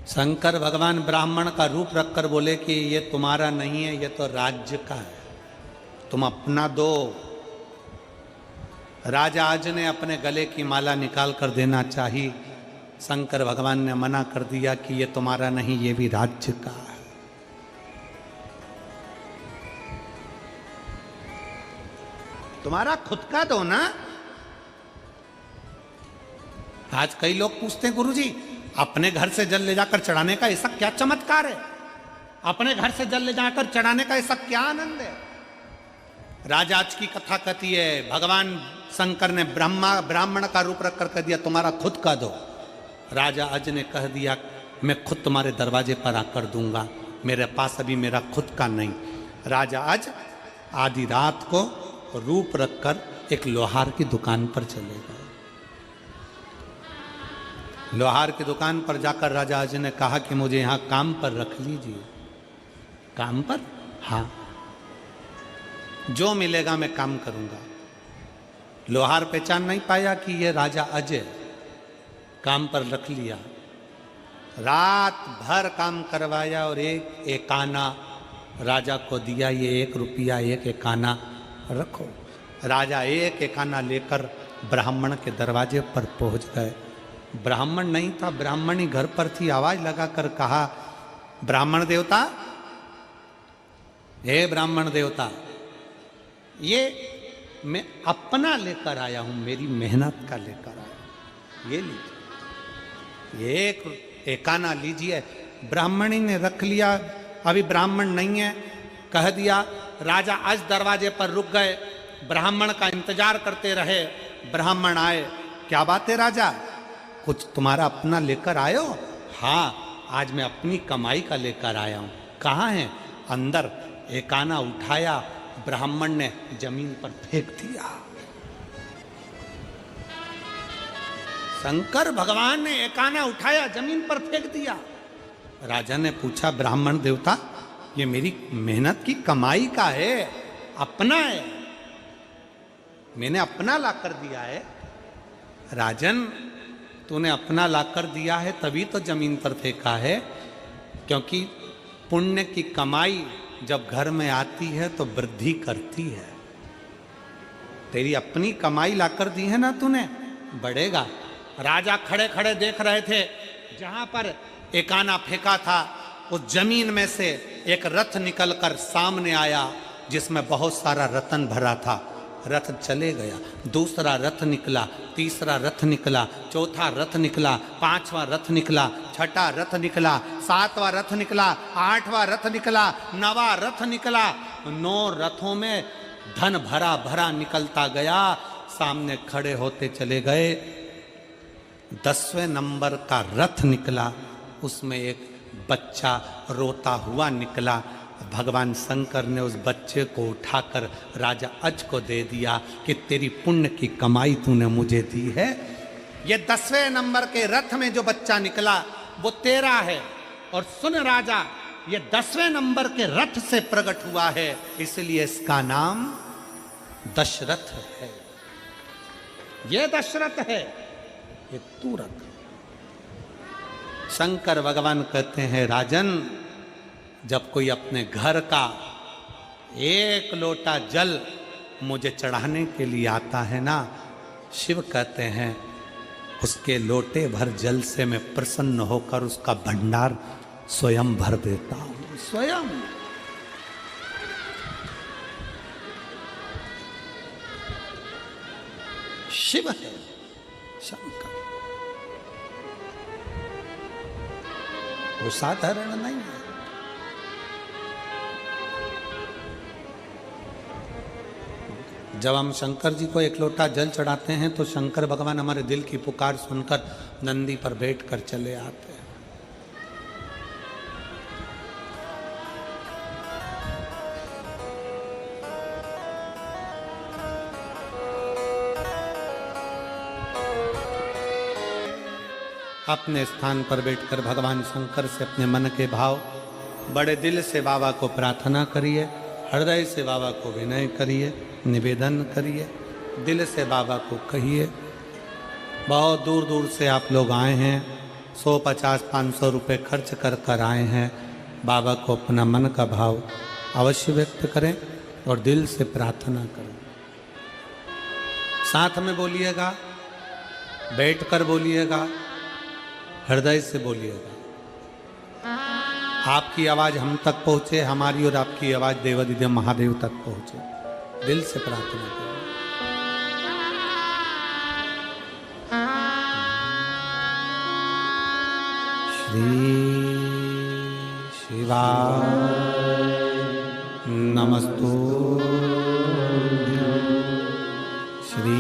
शंकर भगवान ब्राह्मण का रूप रखकर बोले कि ये तुम्हारा नहीं है, ये तो राज्य का है, तुम अपना दो। राजा आज ने अपने गले की माला निकाल कर देना चाहिए, शंकर भगवान ने मना कर दिया कि ये तुम्हारा नहीं, ये भी राज्य का है। तुम्हारा खुद का दो ना। आज कई लोग पूछते हैं गुरुजी अपने घर से जल ले जाकर चढ़ाने का ऐसा क्या चमत्कार है, अपने घर से जल ले जाकर चढ़ाने का ऐसा क्या आनंद है। राजा आज की कथा कहती है भगवान शंकर ने ब्राह्मण का रूप रखकर कह दिया तुम्हारा खुद का दो। राजा अज ने कह दिया मैं खुद तुम्हारे दरवाजे पर आकर दूंगा, मेरे पास अभी मेरा खुद का नहीं। राजा अज आधी रात को रूप रखकर एक लोहार की दुकान पर चले गए। लोहार की दुकान पर जाकर राजा अज ने कहा कि मुझे यहाँ काम पर रख लीजिए। काम पर? हाँ, जो मिलेगा मैं काम करूंगा। लोहार पहचान नहीं पाया कि ये राजा अजय, काम पर रख लिया। रात भर काम करवाया और एक आना राजा को दिया, ये 1 रुपया 1 आना रखो। राजा 1 आना लेकर ब्राह्मण के दरवाजे पर पहुंच गए। ब्राह्मण नहीं था, ब्राह्मणी घर पर थी। आवाज लगाकर कहा ब्राह्मण देवता, हे ब्राह्मण देवता, ये मैं अपना लेकर आया हूं, मेरी मेहनत का लेकर आया, ये लीजिए, ये 1 आना लीजिए। ब्राह्मणी ने रख लिया। अभी ब्राह्मण नहीं है, कह दिया। राजा आज दरवाजे पर रुक गए, ब्राह्मण का इंतजार करते रहे। ब्राह्मण आए। क्या बात है राजा, कुछ तुम्हारा अपना लेकर आए हो? हाँ, आज मैं अपनी कमाई का लेकर आया हूं। कहाँ है? अंदर। 1 आना उठाया, ब्राह्मण ने जमीन पर फेंक दिया। शंकर भगवान ने 1 आना उठाया, जमीन पर फेंक दिया। राजा ने पूछा ब्राह्मण देवता, ये मेरी मेहनत की कमाई का है, अपना है, मैंने अपना लाकर दिया है। राजन, तूने अपना लाकर दिया है तभी तो जमीन पर फेंका है, क्योंकि पुण्य की कमाई जब घर में आती है तो वृद्धि करती है। तेरी अपनी कमाई लाकर दी है ना तूने, बढ़ेगा। राजा खड़े खड़े देख रहे थे, जहां पर 1 आना फेंका था उस जमीन में से एक रथ निकलकर सामने आया, जिसमें बहुत सारा रत्न भरा था। रथ चले गया। दूसरा रथ निकला, तीसरा रथ निकला, चौथा रथ निकला, 5वां रथ निकला, 6ठा रथ निकला, 7वां रथ निकला, 8वां रथ निकला, 9वां रथ निकला। 9 रथों में धन भरा भरा निकलता गया। सामने खड़े होते चले गए। 10वें नंबर का रथ निकला, उसमें एक बच्चा रोता हुआ निकला। भगवान शंकर ने उस बच्चे को उठाकर राजा अज को दे दिया कि तेरी पुण्य की कमाई तूने मुझे दी है। ये 10वें नंबर के रथ में जो बच्चा निकला वो तेरा है। और सुन राजा, ये 10वें नंबर के रथ से प्रकट हुआ है, इसलिए इसका नाम दशरथ है। ये दशरथ है, ये तू रख। शंकर भगवान कहते हैं राजन, जब कोई अपने घर का 1 लोटा जल मुझे चढ़ाने के लिए आता है ना, शिव कहते हैं उसके लोटे भर जल से मैं प्रसन्न होकर उसका भंडार स्वयं भर देता हूं। स्वयं। शिव है शंकर, वो साधारण नहीं है। जब हम शंकर जी को 1 लोटा जल चढ़ाते हैं तो शंकर भगवान हमारे दिल की पुकार सुनकर नंदी पर बैठकर चले आते हैं। अपने स्थान पर बैठकर भगवान शंकर से अपने मन के भाव बड़े दिल से बाबा को प्रार्थना करिए, हृदय से बाबा को विनय करिए, निवेदन करिए, दिल से बाबा को कहिए। बहुत दूर दूर से आप लोग आए हैं, 150-500 रुपये खर्च कर आए हैं, बाबा को अपना मन का भाव अवश्य व्यक्त करें और दिल से प्रार्थना करें। साथ में बोलिएगा, बैठकर बोलिएगा, हृदय से बोलिएगा। आपकी आवाज हम तक पहुंचे, हमारी और आपकी आवाज देवादिदेव महादेव तक पहुंचे। दिल से प्रार्थना करें। श्री शिवाय नमस्तुभ्यं, श्री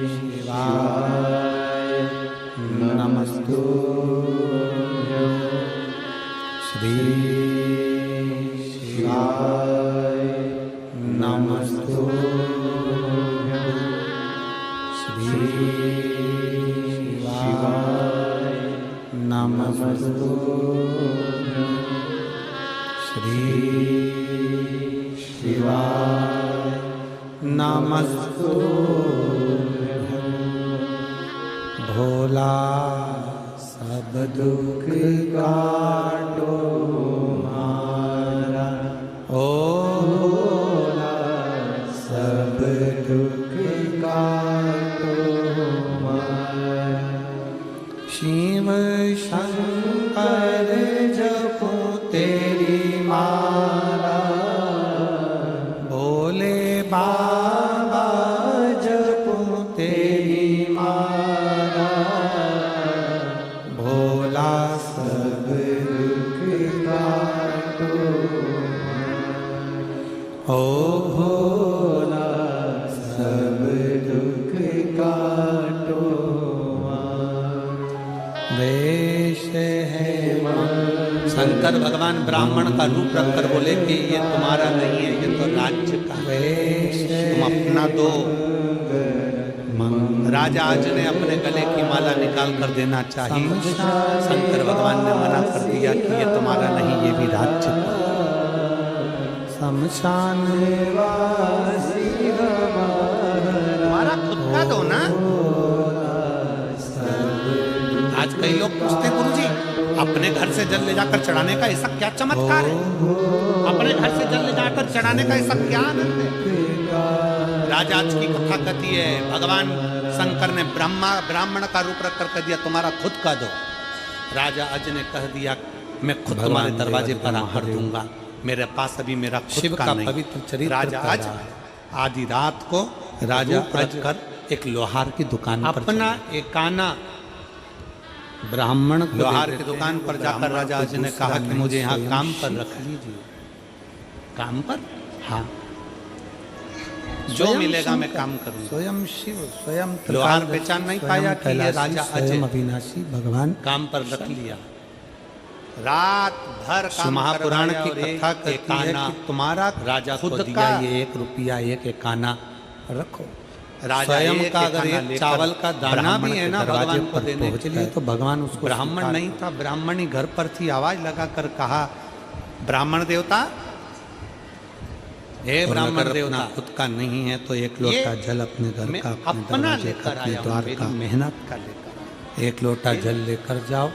शिवाय नमस्तुभ्यं, श्री शिवाय नमस्तुभ्यं, श्री शिवाय नमस्तुभ्यं, श्री शिवाय नमस्तुभ्यं। भोला सब दुख काटो मारा, ओ भोला सब दुख काटो मारा। शिव शंकर जपो तेरी माला, भोले बाबा जपो तेरी माला, भोला सब दुख काटो। ओ भोला सब दुख काटो। वेश है शंकर भगवान ब्राह्मण का रूप रखकर बोले कि ये तुम्हारा नहीं है, ये तो राज्य का वेश, तुम अपना दो। राजा आज ने अपने गले की माला निकाल कर देना चाहिए, शंकर भगवान ने मना कर दिया कि ये तुम्हारा नहीं, ये भी राज्य का। शमशान तुम्हारा खुद का दो ना। आज कई लोग पूछते हैं, गुरुजी अपने घर से जल ले जाकर चढ़ाने का ऐसा क्या चमत्कार है, अपने घर से जल ले जाकर चढ़ाने का ऐसा क्या आनंद है। राजा आज की कथा कहती है, भगवान शंकर ने ब्राह्मण का रूप रखकर कह दिया तुम्हारा खुद का दो। राजा अज ने कह दिया मैं खुद तुम्हारे दरवाजे पर आकर दूंगा, मेरे पास अभी मेरा खुद का नहीं। पवित्र चरित्र राजा आज आधी रात को राजा अज कर एक लोहार की दुकान पर अपना एकाना ब्राह्मण लोहार की दुकान पर जाकर राजा जी ने कहा कि मुझे यहाँ काम पर रख लीजिए। काम पर? हाँ, जो मिलेगा मैं काम करूँगा। स्वयं शिव स्वयं लोहार पहचान नहीं पाया कि ये राजा अजय अविनाशी भगवान काम पर रख लिया। रात भर महापुराण की कथा कहती है कि तुम्हारा राजा खुद का 1 रुपया 1 एकाना रखो। स्वयं का अगर एक चावल का दाना भी है ना भगवान को देने के लिए, तो भगवान उसको, ब्राह्मण नहीं था, ब्राह्मणी घर पर थी, आवाज लगाकर कहा ब्राह्मण देवता, हे ब्राह्मण देवता खुद का नहीं है तो 1 लोटा जल अपने घर का, अपना लेकर आया, द्वार का मेहनत का लेकर 1 लोटा जल लेकर जाओ,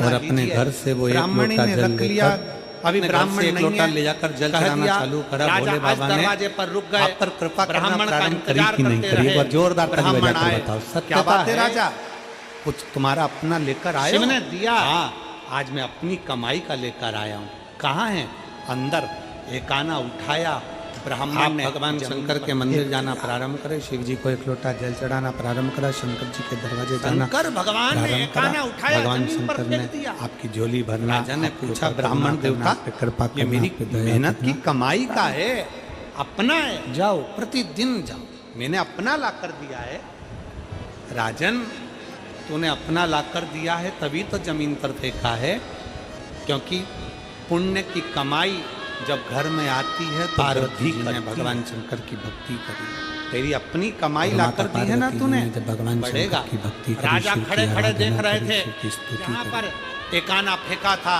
और अपने घर से वो 1 लोटा जल लेकर, अभी ब्राह्मण 1 लोटा ले जाकर जल चढ़ाना चालू करा। भोले बाबा ने दरवाजे पर रुक गए, आप पर कृपा ब्राह्मण का इंतजार करते रहे। एक बार जोरदार ब्राह्मण आए, क्या बात है राजा, कुछ तुम्हारा अपना लेकर आए? शिव ने दिया। हाँ, आज मैं अपनी कमाई का लेकर आया हूँ। कहाँ है? अंदर। एकाना उठाया, ब्राह्मण ने भगवान शंकर के मंदिर जाना प्रारंभ करे, शिव जी को 1 लोटा जल चढ़ाना प्रारंभ करा, शंकर जी के दरवाजे जाना भगवान ने एकाना उठाया, भगवान शंकर ने आपकी झोली भरना। राजा ने पूछा ब्राह्मण देवता ये मेरी मेहनत की कमाई का है, अपना है, जाओ प्रतिदिन जाओ, मैंने अपना ला कर दिया है। राजन तूने अपना ला कर दिया है तभी तो जमीन पर फेंका है, क्योंकि पुण्य की कमाई जब घर में आती है तो पार्वती ने भगवान शंकर की भक्ति करी, तेरी अपनी कमाई लाकर दी है ना तूने, जब भगवान शंकर की भक्ति करी। राजा खड़े खड़े देख रहे थे, यहाँ पर एकाना फेंका था,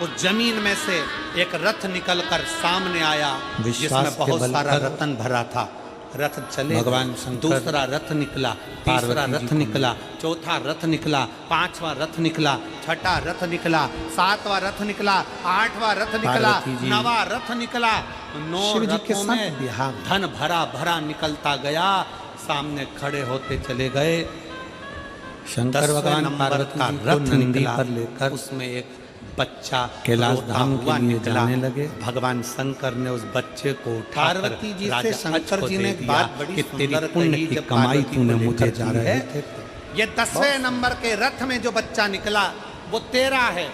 उस जमीन में से एक रथ निकलकर सामने आया जिसमें बहुत सारा रतन भरा था। रथ चले, भगवान शंकर, दूसरा रथ निकला, तीसरा रथ निकला, चौथा रथ निकला, पांचवा रथ निकला, छठा रथ निकला, सातवां रथ निकला, आठवां रथ निकला, नवा रथ निकला। 9 रथों में धन भरा भरा निकलता गया, सामने खड़े होते चले गए। शंकर भगवान पार्वती का रथ नंदी पर लेकर उसमें एक बच्चा कैलाश धाम के लिए जाने लगे। भगवान शंकर ने उस बच्चे को उठा पार्वती जी से शंकर जी ने एक बात बड़ी सुंदर कही, जब कमाई तूने मुझे जा रहे थे। ये 10वें नंबर के रथ में जो बच्चा निकला वो तेरा है।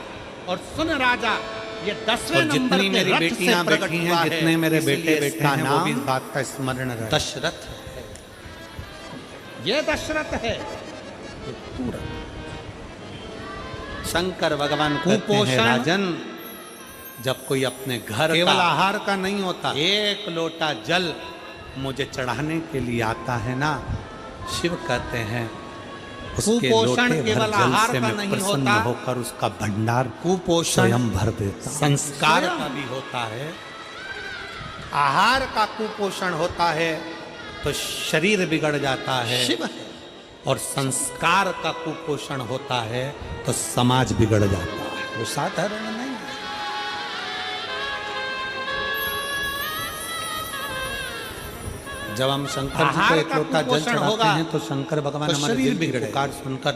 और सुन राजा, ये 10वें नंबर के मेरी रथ से बेटियां प्रकट बैठी हुआ हैं, जितने मेरे बेटे इसलिए बेटे इसका हैं, वो नाम भी इस बात का स्मरण रहे। दशरथ है। ये दशरथ है। शंकर भगवान कहते हैं, राजन, जब कोई अपने घर केवल का आहार का नहीं होता, एक लोटा जल मुझे चढ़ाने के लिए आता है ना, शिव कहते हैं उसके कुपोषण लोटे केवल भर जल आहार से का मैं नहीं प्रसन्न होता, होकर उसका भंडार कुपोषण स्वयं भर देता। संस्कार का भी होता है। आहार का कुपोषण होता है तो शरीर बिगड़ जाता है, शिव और संस्कार का कुपोषण होता है तो समाज बिगड़ जाता है। वो साधारण नहीं। जब हम शंकर जी को एक लोटा जल चढ़ाते हैं तो शंकर भगवान हमारे दिल की पुकार सुनकर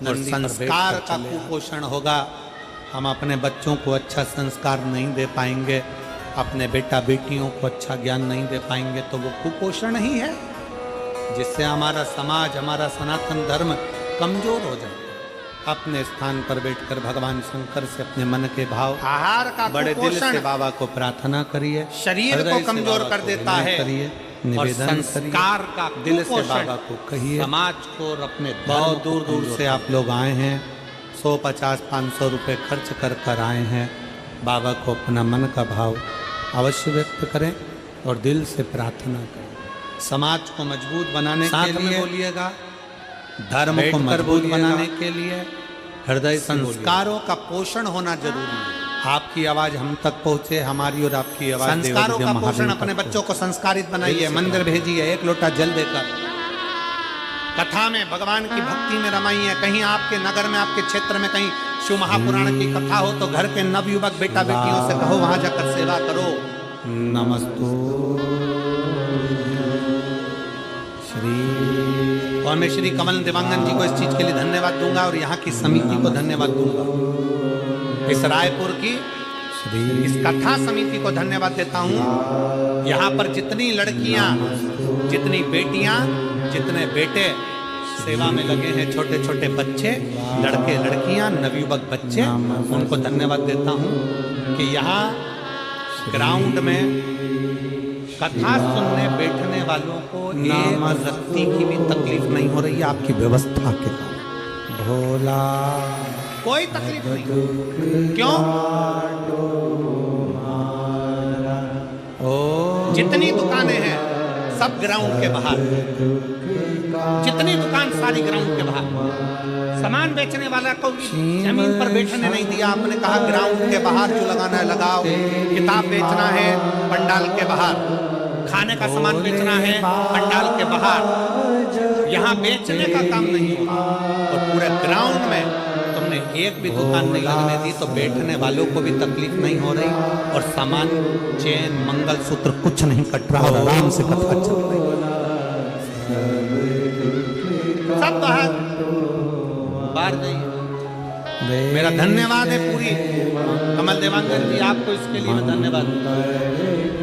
और संस्कार का कुपोषण होगा। हम अपने बच्चों को अच्छा संस्कार नहीं दे पाएंगे, अपने बेटा बेटियों को अच्छा ज्ञान नहीं दे पाएंगे, तो वो कुपोषण ही है, जिससे हमारा समाज, हमारा सनातन धर्म कमजोर हो जाए। अपने स्थान पर बैठकर भगवान शंकर से अपने मन के भाव, आहार का बड़े दिल से बाबा को प्रार्थना करिए। शरीर को कमजोर कर देता है, करिए, और निवेदन संस्कार का दिल से बाबा को कहिए। समाज को और अपने बहुत दूर दूर से आप लोग आए हैं, 150-500 रुपये खर्च कर कर आए हैं। बाबा को अपना मन का भाव अवश्य व्यक्त करें और दिल से प्रार्थना करें। समाज को मजबूत बनाने के लिए बोलिएगा, धर्म को मजबूत बनाने के लिए हृदय संस्कारों का पोषण होना जरूरी है। आपकी आवाज हम तक पहुंचे, हमारी और आपकी आवाज संस्कारों का पोषण, अपने बच्चों को संस्कारित बनाइए, मंदिर भेजिए, एक लोटा जल देकर कथा में भगवान की भक्ति में रमाइए। कहीं आपके नगर में, आपके क्षेत्र में कहीं शिव महापुराण की कथा हो तो घर के नवयुवक बेटा बेटियों से कहो वहां जाकर सेवा करो। नमस्तु श्री। और मैं श्री कमल दिवांगन जी को इस चीज के लिए धन्यवाद दूंगा और यहाँ की समिति को धन्यवाद दूंगा। इस रायपुर की इस कथा समिति को धन्यवाद देता हूँ। यहाँ पर जितनी लड़कियाँ, जितनी बेटियाँ, जितने बेटे सेवा में लगे हैं, छोटे छोटे बच्चे, लड़के लड़कियाँ, नवयुवक बच्चे, उनको धन्यवाद देता हूँ कि यहाँ ग्राउंड में कथा सुनने बैठने वालों को एक रत्ती की भी तकलीफ नहीं हो रही है आपकी व्यवस्था के कारण। भोला कोई तकलीफ नहीं। क्यों? ओ जितनी दुकानें हैं सब ग्राउंड के बाहर, जितनी दुकान सारी ग्राउंड के बाहर। सामान बेचने वाला को भी जमीन पर बैठने नहीं दिया, आपने कहा ग्राउंड के बाहर जो लगाना है लगाओ। किताब बेचना है पंडाल के बाहर, खाने का सामान बेचना है पंडाल के बाहर। यहाँ बेचने का काम नहीं होगा। और पूरे ग्राउंड में तुमने एक भी दुकान नहीं लगने दी तो बैठने वालों को भी तकलीफ नहीं हो रही, और सामान, चेन, मंगलसूत्र कुछ नहीं कट रहा, और आराम से कथा चल रही। सब बाहर जाइए। मेरा धन्यवाद है पूरी कमल देवांगन जी, आपको इसके लिए मैं धन्यवाद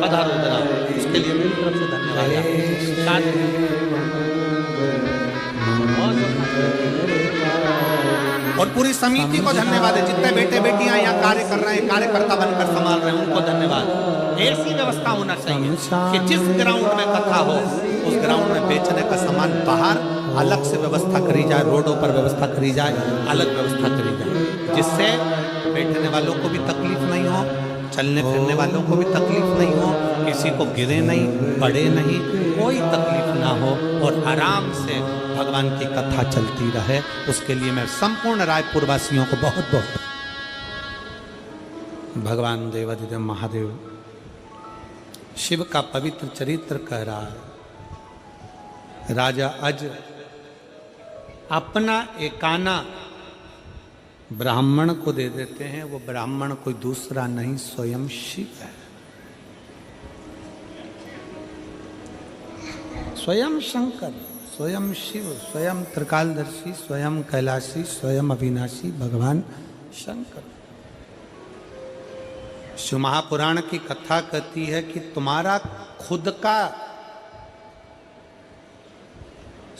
पधारो जनाब, इसके लिए मेरी तरफ से धन्यवाद। और पूरी समिति को धन्यवाद है, जितने बेटे बेटियां यहाँ कार्य कर रहे हैं, कार्यकर्ता बनकर संभाल रहे हैं, उनको धन्यवाद। ऐसी व्यवस्था होना चाहिए कि जिस ग्राउंड में कथा हो उस ग्राउंड में बेचने का सामान बाहर अलग से व्यवस्था करी जाए, रोडों पर व्यवस्था करी जाए, अलग व्यवस्था करी जाए, जिससे बैठने वालों को भी तकलीफ नहीं हो, चलने फिरने वालों को भी तकलीफ नहीं हो, किसी को गिरे नहीं, पड़े नहीं, कोई तकलीफ ना हो, और आराम से भगवान की कथा चलती रहे। उसके लिए मैं संपूर्ण रायपुर वासियों को बहुत बहुत भगवान देवाधिदेव महादेव शिव का पवित्र चरित्र कह रहा है। राजा अज अपना एकाना ब्राह्मण को दे देते हैं। वो ब्राह्मण कोई दूसरा नहीं, स्वयं शिव है, स्वयं शंकर, स्वयं शिव, स्वयं त्रिकालदर्शी, स्वयं कैलाशी, स्वयं अविनाशी भगवान शंकर। शिव महापुराण की कथा कहती है कि तुम्हारा खुद का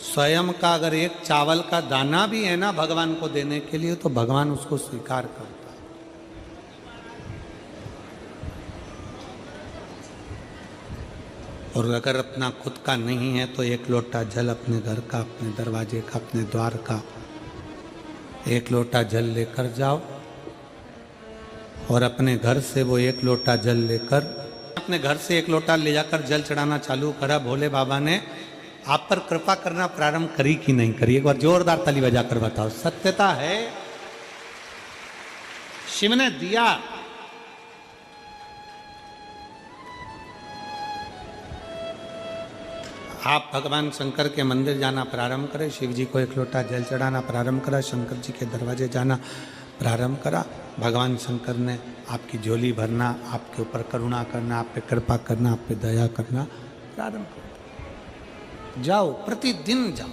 स्वयं का अगर एक चावल का दाना भी है ना भगवान को देने के लिए, तो भगवान उसको स्वीकार करता है। और अगर अपना खुद का नहीं है तो एक लोटा जल अपने घर का, अपने दरवाजे का, अपने द्वार का एक लोटा जल लेकर जाओ और अपने घर से वो एक लोटा जल लेकर, अपने घर से एक लोटा ले जाकर जल चढ़ाना चालू करा। भोले बाबा ने आप पर कृपा करना प्रारंभ करी कि नहीं करी? एक बार जोरदार ताली बजाकर बताओ। सत्यता है शिव ने दिया। आप भगवान शंकर के मंदिर जाना प्रारंभ करें, शिव जी को एक लोटा जल चढ़ाना प्रारंभ करा, शंकर जी के दरवाजे जाना प्रारंभ करा। भगवान शंकर ने आपकी झोली भरना, आपके ऊपर करुणा करना, आप पे कृपा करना, आप पे दया करना प्रारंभ करो। जाओ, प्रतिदिन जाओ।